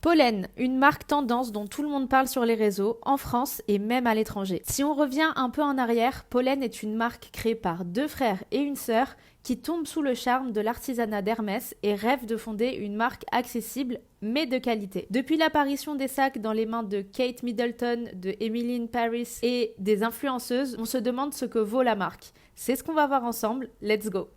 Pollen, une marque tendance dont tout le monde parle sur les réseaux, en France et même à l'étranger. Si on revient un peu en arrière, Pollen est une marque créée par deux frères et une sœur qui tombent sous le charme de l'artisanat d'Hermès et rêvent de fonder une marque accessible mais de qualité. Depuis l'apparition des sacs dans les mains de Kate Middleton, de Emily in Paris et des influenceuses, on se demande ce que vaut la marque. C'est ce qu'on va voir ensemble, let's go!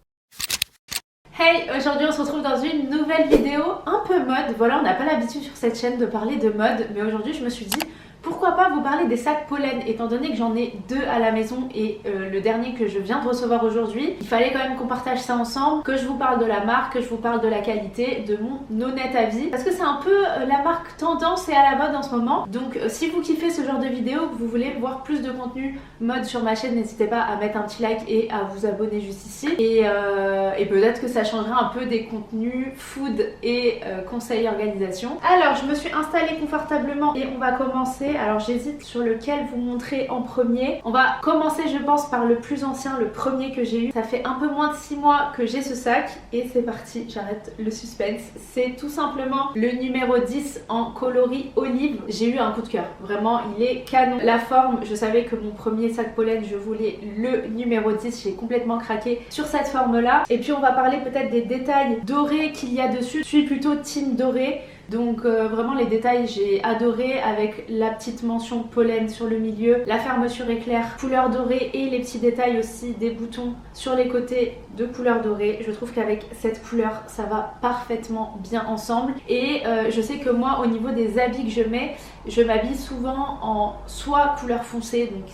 Hey, aujourd'hui on se retrouve dans une nouvelle vidéo un peu mode. Voilà, on n'a pas l'habitude sur cette chaîne de parler de mode, mais aujourd'hui je me suis dit pourquoi pas vous parler des sacs Pollen, étant donné que j'en ai deux à la maison et le dernier que je viens de recevoir aujourd'hui. Il fallait quand même qu'on partage ça ensemble, que je vous parle de la marque, que je vous parle de la qualité, de mon honnête avis, parce que c'est un peu la marque tendance et à la mode en ce moment. Donc si vous kiffez ce genre de vidéo, que vous voulez voir plus de contenu mode sur ma chaîne, n'hésitez pas à mettre un petit like et à vous abonner juste ici. Et peut-être que ça changera un peu des contenus food et conseils organisation. Alors je me suis installée confortablement et on va commencer. Alors j'hésite sur lequel vous montrer en premier. On va commencer je pense par le plus ancien, le premier que j'ai eu. Ça fait un peu moins de 6 mois que j'ai ce sac et c'est parti, j'arrête le suspense. C'est tout simplement le numéro 10 en coloris olive. J'ai eu un coup de cœur, vraiment il est canon. La forme, je savais que mon premier sac Pollen, je voulais le numéro 10, j'ai complètement craqué sur cette forme là. Et puis on va parler peut-être des détails dorés qu'il y a dessus. Je suis plutôt team doré. Donc vraiment les détails j'ai adoré, avec la petite mention Pollen sur le milieu, la fermeture éclair couleur dorée et les petits détails aussi des boutons sur les côtés de couleur dorée. Je trouve qu'avec cette couleur ça va parfaitement bien ensemble. Et je sais que moi au niveau des habits que je m'habille souvent en soit couleur foncée, donc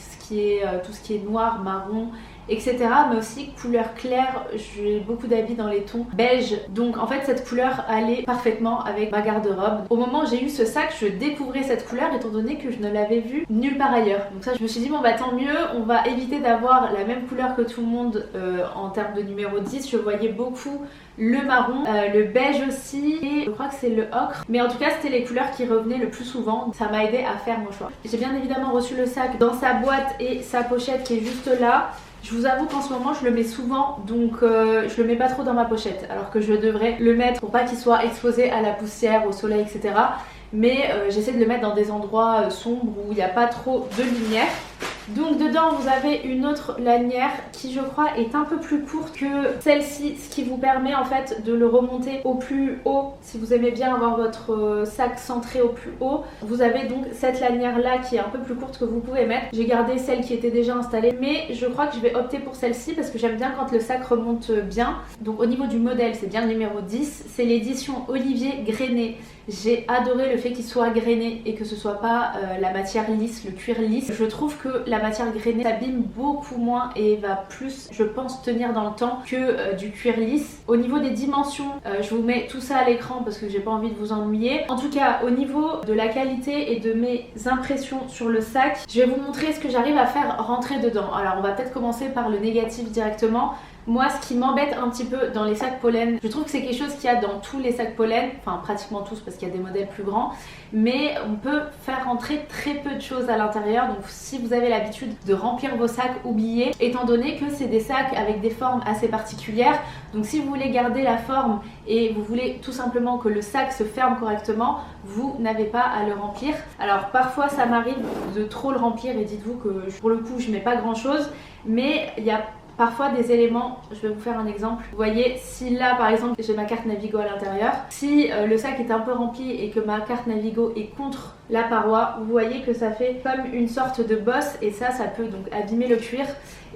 tout ce qui est noir, marron, etc. mais aussi couleur claire. J'ai beaucoup d'habits dans les tons beige, donc en fait cette couleur allait parfaitement avec ma garde-robe. Au moment où j'ai eu ce sac, je découvrais cette couleur étant donné que je ne l'avais vue nulle part ailleurs. Donc ça je me suis dit bon bah tant mieux, on va éviter d'avoir la même couleur que tout le monde en termes de numéro 10. Je voyais beaucoup le marron, le beige aussi et je crois que c'est le ocre, mais en tout cas c'était les couleurs qui revenaient le plus souvent. Ça m'a aidé à faire mon choix. J'ai bien évidemment reçu le sac dans sa boîte et sa pochette qui est juste là. Je vous avoue qu'en ce moment je le mets souvent, donc je le mets pas trop dans ma pochette, alors que je devrais le mettre pour pas qu'il soit exposé à la poussière, au soleil, etc. Mais j'essaie de le mettre dans des endroits sombres où il n'y a pas trop de lumière. Donc dedans vous avez une autre lanière qui je crois est un peu plus courte que celle-ci, ce qui vous permet en fait de le remonter au plus haut. Si vous aimez bien avoir votre sac centré au plus haut, vous avez donc cette lanière là qui est un peu plus courte que vous pouvez mettre. J'ai gardé celle qui était déjà installée, mais je crois que je vais opter pour celle-ci parce que j'aime bien quand le sac remonte bien. Donc au niveau du modèle c'est bien le numéro 10, c'est l'édition Olivier grainé. J'ai adoré le fait qu'il soit grainé et que ce soit pas la matière lisse, le cuir lisse. Je trouve que la matière grainée s'abîme beaucoup moins et va plus, je pense, tenir dans le temps que du cuir lisse. Au niveau des dimensions, je vous mets tout ça à l'écran parce que j'ai pas envie de vous ennuyer. En tout cas, au niveau de la qualité et de mes impressions sur le sac, je vais vous montrer ce que j'arrive à faire rentrer dedans. Alors on va peut-être commencer par le négatif directement. Moi, ce qui m'embête un petit peu dans les sacs Pollen, je trouve que c'est quelque chose qu'il y a dans tous les sacs Pollen, enfin pratiquement tous parce qu'il y a des modèles plus grands, mais on peut faire rentrer très peu de choses à l'intérieur. Donc si vous avez l'habitude de remplir vos sacs, oubliez, étant donné que c'est des sacs avec des formes assez particulières. Donc si vous voulez garder la forme et vous voulez tout simplement que le sac se ferme correctement, vous n'avez pas à le remplir. Alors parfois ça m'arrive de trop le remplir et dites-vous que pour le coup je mets pas grand chose, mais il y a parfois des éléments, je vais vous faire un exemple. Vous voyez, si là par exemple j'ai ma carte Navigo à l'intérieur, si le sac est un peu rempli et que ma carte Navigo est contre la paroi, vous voyez que ça fait comme une sorte de bosse et ça peut donc abîmer le cuir.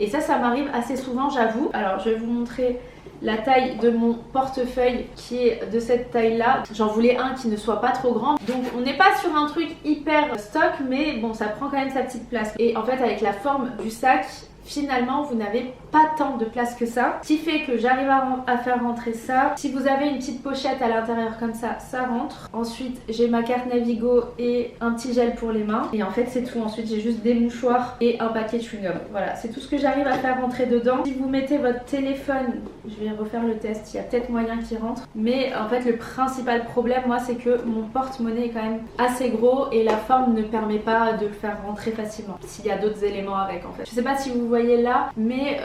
Et ça m'arrive assez souvent, j'avoue. Alors je vais vous montrer la taille de mon portefeuille qui est de cette taille là. J'en voulais un qui ne soit pas trop grand, donc on n'est pas sur un truc hyper stock, mais bon ça prend quand même sa petite place. Et en fait avec la forme du sac, finalement vous n'avez pas tant de place que ça, ce qui fait que j'arrive à faire rentrer ça. Si vous avez une petite pochette à l'intérieur comme ça rentre. Ensuite j'ai ma carte Navigo et un petit gel pour les mains et en fait c'est tout. Ensuite j'ai juste des mouchoirs et un paquet de chewing-gum. Voilà, c'est tout ce que j'arrive à faire rentrer dedans. Si vous mettez votre téléphone, je vais refaire le test, il y a peut-être moyen qu'il rentre, mais en fait le principal problème moi c'est que mon porte-monnaie est quand même assez gros et la forme ne permet pas de le faire rentrer facilement s'il y a d'autres éléments avec en fait. Je sais pas si vous voyez là, mais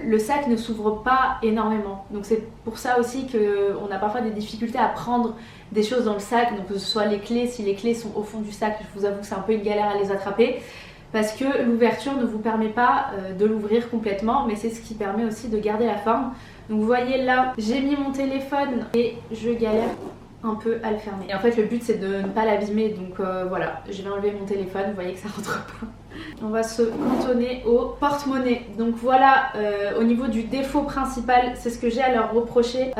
le sac ne s'ouvre pas énormément, donc c'est pour ça aussi qu'on a parfois des difficultés à prendre des choses dans le sac, donc que ce soit les clés, si les clés sont au fond du sac, je vous avoue que c'est un peu une galère à les attraper. Parce que l'ouverture ne vous permet pas de l'ouvrir complètement, mais c'est ce qui permet aussi de garder la forme. Donc vous voyez là, j'ai mis mon téléphone et je galère un peu à le fermer. Et en fait le but c'est de ne pas l'abîmer, donc voilà, je vais enlever mon téléphone, vous voyez que ça rentre pas. On va se cantonner au porte-monnaie. Donc voilà, au niveau du défaut principal, c'est ce que j'ai à leur reprocher.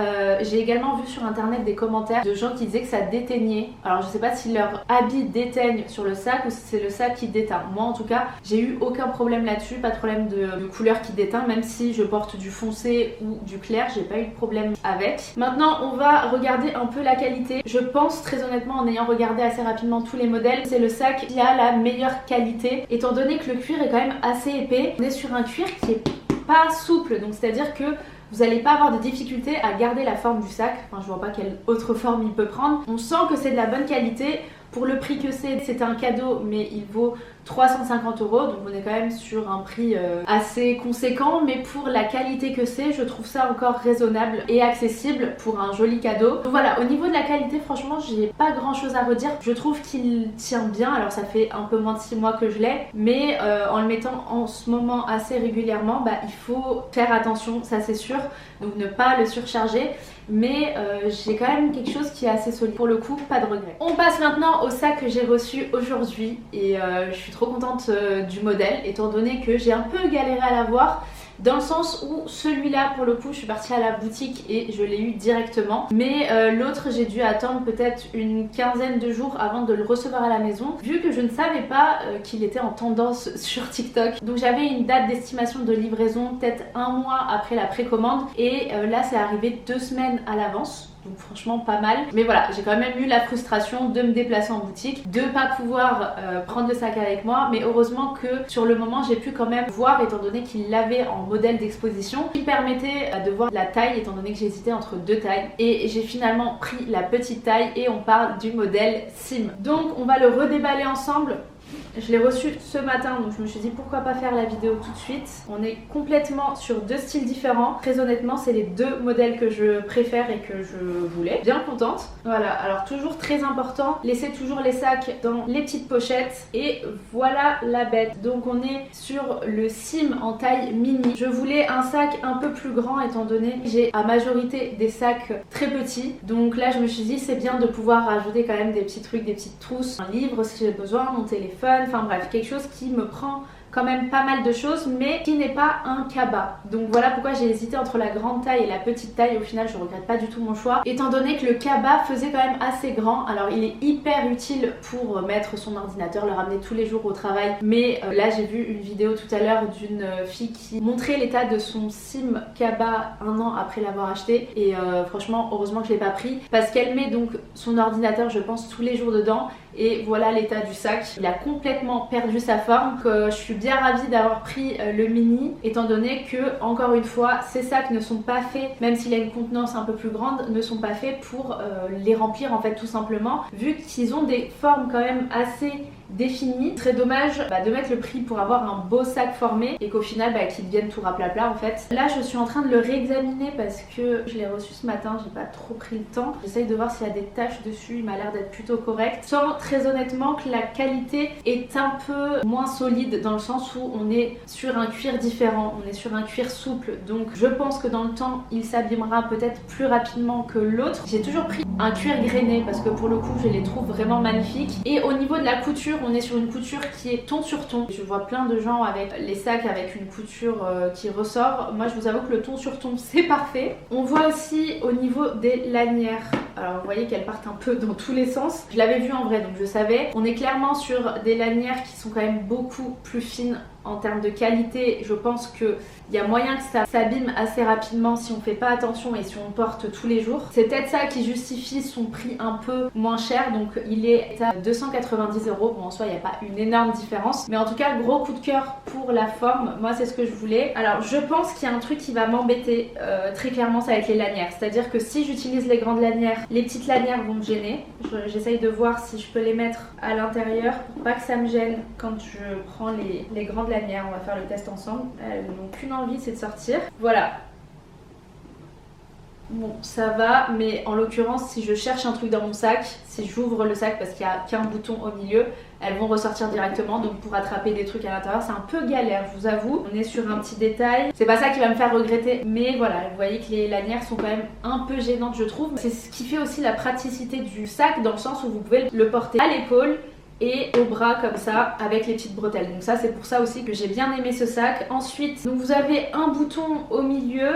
J'ai également vu sur internet des commentaires de gens qui disaient que ça déteignait. Alors je sais pas si leur habit déteigne sur le sac ou si c'est le sac qui déteint. Moi en tout cas, j'ai eu aucun problème là-dessus, pas de problème de couleur qui déteint, même si je porte du foncé ou du clair, j'ai pas eu de problème avec. Maintenant on va regarder un peu la qualité. Je pense très honnêtement, en ayant regardé assez rapidement tous les modèles, c'est le sac qui a la meilleure qualité, étant donné que le cuir est quand même assez épais. On est sur un cuir qui est pas souple, donc c'est à dire que vous n'allez pas avoir de difficulté à garder la forme du sac. Enfin, je vois pas quelle autre forme il peut prendre. On sent que c'est de la bonne qualité. Pour le prix que c'est un cadeau, mais il vaut 350 €, donc on est quand même sur un prix assez conséquent, mais pour la qualité que c'est, je trouve ça encore raisonnable et accessible pour un joli cadeau. Donc voilà, au niveau de la qualité, franchement, j'ai pas grand chose à redire. Je trouve qu'il tient bien, alors ça fait un peu moins de 6 mois que je l'ai, mais en le mettant en ce moment assez régulièrement, bah, il faut faire attention, ça c'est sûr, donc ne pas le surcharger. Mais j'ai quand même quelque chose qui est assez solide. Pour le coup, pas de regret. On passe maintenant au sac que j'ai reçu aujourd'hui et je suis trop contente du modèle étant donné que j'ai un peu galéré à l'avoir. Dans le sens où celui-là pour le coup je suis partie à la boutique et je l'ai eu directement, mais l'autre j'ai dû attendre peut-être une quinzaine de jours avant de le recevoir à la maison, vu que je ne savais pas qu'il était en tendance sur TikTok. Donc j'avais une date d'estimation de livraison peut-être un mois après la précommande et là c'est arrivé 2 semaines à l'avance. Donc franchement pas mal, mais voilà, j'ai quand même eu la frustration de me déplacer en boutique, de pas pouvoir prendre le sac avec moi, mais heureusement que sur le moment j'ai pu quand même voir, étant donné qu'il l'avait en modèle d'exposition, qui permettait de voir la taille, étant donné que j'hésitais entre 2 tailles, et j'ai finalement pris la petite taille et on parle du modèle Sim. Donc on va le redéballer ensemble. Je l'ai reçu ce matin, donc je me suis dit pourquoi pas faire la vidéo tout de suite. On est complètement sur 2 styles différents. Très honnêtement, c'est les 2 modèles que je préfère et que je voulais. Bien contente. Voilà, alors toujours très important, laissez toujours les sacs dans les petites pochettes. Et voilà la bête. Donc on est sur le Sim en taille mini. Je voulais un sac un peu plus grand étant donné que j'ai à majorité des sacs très petits. Donc là je me suis dit c'est bien de pouvoir rajouter quand même des petits trucs, des petites trousses, un livre si j'ai besoin, mon téléphone, enfin bref, quelque chose qui me prend quand même pas mal de choses mais qui n'est pas un cabas. Donc voilà pourquoi j'ai hésité entre la grande taille et la petite taille. Au final je regrette pas du tout mon choix étant donné que le cabas faisait quand même assez grand. Alors il est hyper utile pour mettre son ordinateur, le ramener tous les jours au travail, mais là j'ai vu une vidéo tout à l'heure d'une fille qui montrait l'état de son Sim cabas 1 an après l'avoir acheté et franchement heureusement que je l'ai pas pris parce qu'elle met donc son ordinateur je pense tous les jours dedans et voilà l'état du sac. Il a complètement perdu sa forme. Je suis bien ravie d'avoir pris le mini étant donné que encore une fois ces sacs ne sont pas faits, même s'il a une contenance un peu plus grande, ne sont pas faits pour les remplir en fait tout simplement, vu qu'ils ont des formes quand même assez définies. Très dommage de mettre le prix pour avoir un beau sac formé et qu'au final qu'il devienne tout raplapla en fait. Là je suis en train de le réexaminer parce que je l'ai reçu ce matin, j'ai pas trop pris le temps. J'essaye de voir s'il y a des taches dessus, il m'a l'air d'être plutôt correct. Sans très honnêtement que la qualité est un peu moins solide dans le sens où on est sur un cuir différent, on est sur un cuir souple, donc je pense que dans le temps il s'abîmera peut-être plus rapidement que l'autre. J'ai toujours pris un cuir grainé parce que pour le coup je les trouve vraiment magnifiques. Et au niveau de la couture, on est sur une couture qui est ton sur ton. Je vois plein de gens avec les sacs avec une couture qui ressort. Moi je vous avoue que le ton sur ton c'est parfait. On voit aussi au niveau des lanières, alors vous voyez qu'elles partent un peu dans tous les sens. Je l'avais vu en vrai donc je savais. On est clairement sur des lanières qui sont quand même beaucoup plus fines en termes de qualité. Je pense qu'il y a moyen que ça s'abîme assez rapidement si on fait pas attention et si on porte tous les jours. C'est peut-être ça qui justifie son prix un peu moins cher, donc il est à 290 €. Bon en soi il n'y a pas une énorme différence, mais en tout cas gros coup de cœur pour la forme. Moi c'est ce que je voulais. Alors je pense qu'il y a un truc qui va m'embêter très clairement, ça va être les lanières. C'est-à-dire que si j'utilise les grandes lanières, les petites lanières vont me gêner. J'essaye de voir si je peux les mettre à l'intérieur pour pas que ça me gêne quand je prends les grandes lanières. On va faire le test ensemble. Elles n'ont qu'une envie, c'est de sortir. Voilà. Bon, ça va, mais en l'occurrence, si je cherche un truc dans mon sac, si j'ouvre le sac parce qu'il n'y a qu'un bouton au milieu, elles vont ressortir directement. Donc pour attraper des trucs à l'intérieur, c'est un peu galère, je vous avoue. On est sur un petit détail. C'est pas ça qui va me faire regretter, mais voilà, vous voyez que les lanières sont quand même un peu gênantes, je trouve. C'est ce qui fait aussi la praticité du sac, dans le sens où vous pouvez le porter à l'épaule et au bras comme ça avec les petites bretelles. Donc ça, c'est pour ça aussi que j'ai bien aimé ce sac. Ensuite, donc vous avez un bouton au milieu,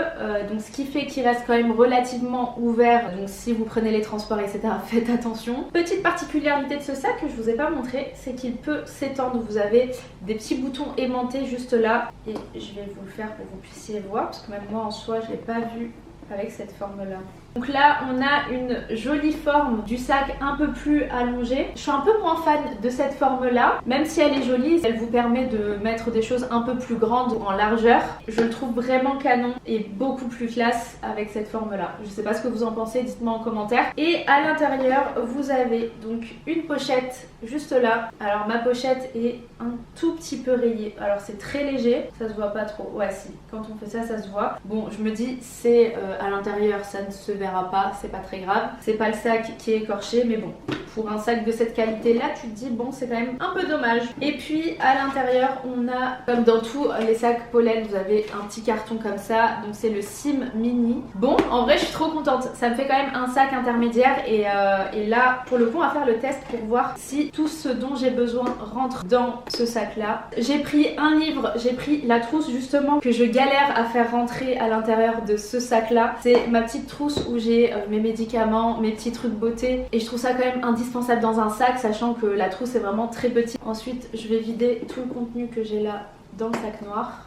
donc ce qui fait qu'il reste quand même relativement ouvert. Donc si vous prenez les transports, etc., faites attention. Petite particularité de ce sac que je vous ai pas montré, c'est qu'il peut s'étendre. Vous avez des petits boutons aimantés juste là, et je vais vous le faire pour que vous puissiez voir, parce que même moi en soi je l'ai pas vu avec cette forme là. Donc là on a une jolie forme du sac un peu plus allongée. Je suis un peu moins fan de cette forme là, même si elle est jolie, elle vous permet de mettre des choses un peu plus grandes en largeur. Je le trouve vraiment canon et beaucoup plus classe avec cette forme là. Je sais pas ce que vous en pensez, dites-moi en commentaire. Et à l'intérieur vous avez donc une pochette juste là. Alors ma pochette est un tout petit peu rayée, alors c'est très léger, ça se voit pas trop. Ouais si, quand on fait ça, ça se voit. Bon, je me dis c'est à l'intérieur, ça ne se verra pas, c'est pas très grave. C'est pas le sac qui est écorché, mais bon, pour un sac de cette qualité là, tu te dis bon, c'est quand même un peu dommage. Et puis à l'intérieur on a, comme dans tous les sacs pollen, vous avez un petit carton comme ça. Donc c'est le Sim Mini. Bon, en vrai je suis trop contente, ça me fait quand même un sac intermédiaire. Et là pour le coup on va faire le test pour voir si tout ce dont j'ai besoin rentre dans ce sac là. J'ai pris un livre, j'ai pris la trousse justement que je galère à faire rentrer à l'intérieur de ce sac là. C'est ma petite trousse où j'ai mes médicaments, mes petits trucs beauté, et je trouve ça quand même indispensable dans un sac, sachant que la trousse est vraiment très petite. Ensuite je vais vider tout le contenu que j'ai là dans le sac noir.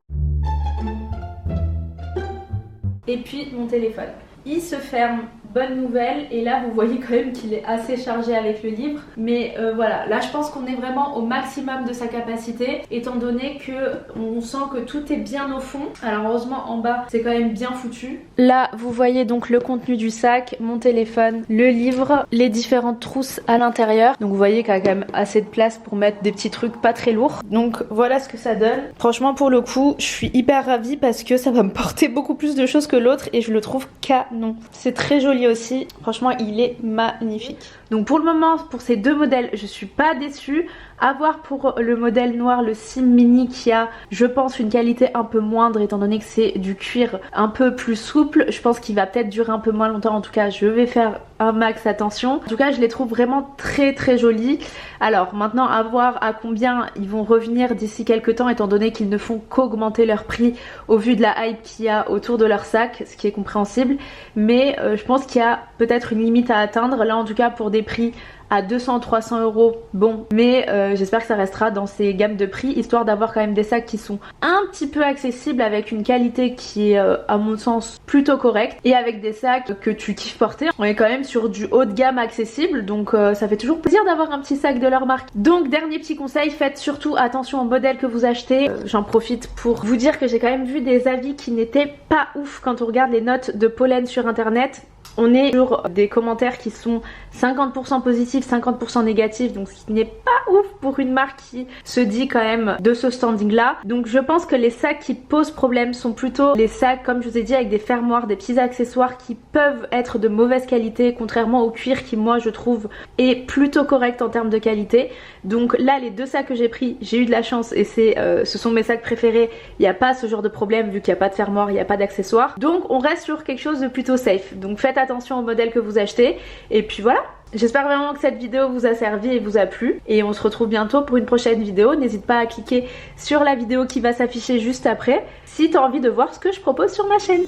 Et puis mon téléphone. Il se ferme, bonne nouvelle, et là vous voyez quand même qu'il est assez chargé avec le livre. Mais voilà, là je pense qu'on est vraiment au maximum de sa capacité, étant donné que on sent que tout est bien au fond. Alors heureusement en bas c'est quand même bien foutu. Là vous voyez donc le contenu du sac, mon téléphone, le livre, les différentes trousses à l'intérieur. Donc vous voyez qu'il y a quand même assez de place pour mettre des petits trucs pas très lourds. Donc voilà ce que ça donne. Franchement pour le coup je suis hyper ravie parce que ça va me porter beaucoup plus de choses que l'autre, et je le trouve canon. C'est très joli aussi, franchement il est magnifique. Donc pour le moment, pour ces deux modèles, je suis pas déçue. À voir pour le modèle noir, le Sim Mini, qui a, je pense, une qualité un peu moindre étant donné que c'est du cuir un peu plus souple. Je pense qu'il va peut-être durer un peu moins longtemps. En tout cas, je vais faire un max attention. En tout cas, je les trouve vraiment très très jolis. Alors maintenant, à voir à combien ils vont revenir d'ici quelques temps, étant donné qu'ils ne font qu'augmenter leur prix au vu de la hype qu'il y a autour de leur sac, ce qui est compréhensible. Mais je pense qu'il y a peut-être une limite à atteindre. Là, en tout cas, pour des prix à 200-300 euros, bon, mais j'espère que ça restera dans ces gammes de prix, histoire d'avoir quand même des sacs qui sont un petit peu accessibles, avec une qualité qui est à mon sens plutôt correcte, et avec des sacs que tu kiffes porter. On est quand même sur du haut de gamme accessible, donc ça fait toujours plaisir d'avoir un petit sac de leur marque. Donc dernier petit conseil, faites surtout attention au modèle que vous achetez. J'en profite pour vous dire que j'ai quand même vu des avis qui n'étaient pas ouf quand on regarde les notes de pollen sur internet. On est sur des commentaires qui sont 50% positifs, 50% négatifs, donc ce qui n'est pas ouf pour une marque qui se dit quand même de ce standing là. Donc je pense que les sacs qui posent problème sont plutôt les sacs, comme je vous ai dit, avec des fermoirs, des petits accessoires qui peuvent être de mauvaise qualité, contrairement au cuir qui, moi je trouve, est plutôt correct en termes de qualité. Donc là, les deux sacs que j'ai pris, j'ai eu de la chance, et ce sont mes sacs préférés. Il n'y a pas ce genre de problème vu qu'il n'y a pas de fermoir, il n'y a pas d'accessoires. Donc on reste sur quelque chose de plutôt safe. Donc faites attention au modèle que vous achetez, et puis voilà. J'espère vraiment que cette vidéo vous a servi et vous a plu, et on se retrouve bientôt pour une prochaine vidéo. N'hésite pas à cliquer sur la vidéo qui va s'afficher juste après si tu as envie de voir ce que je propose sur ma chaîne.